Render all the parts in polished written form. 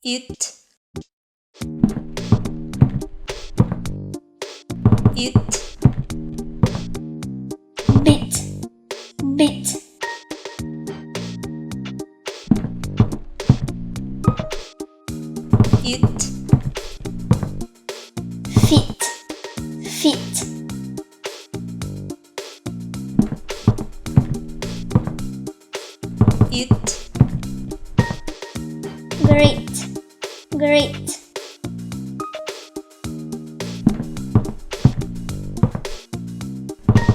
it, it, bit, bit, it, fit, fit, it, great, great,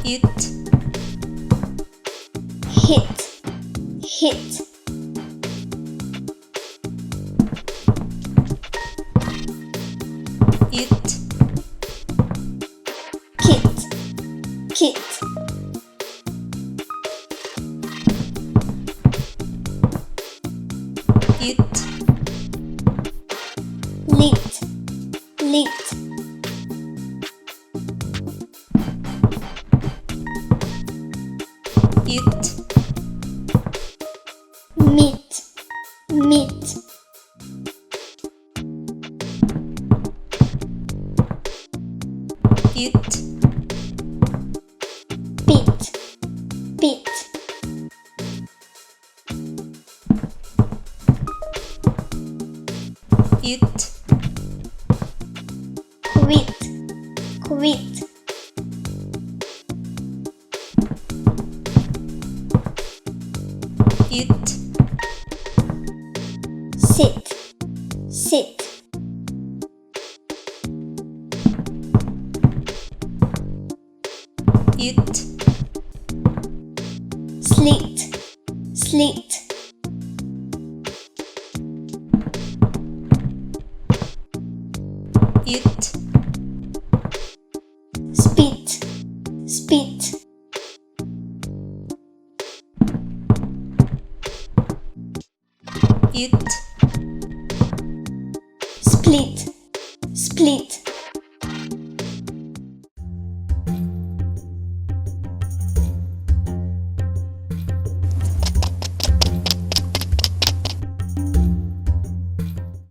it, hit, hit, it, kit, kit, it, lit, lit, it, meat, meat, it, pit, pit, it, quit, quit, it, sit, sit, it, slit, slit, it, spit, spit, it, split, split,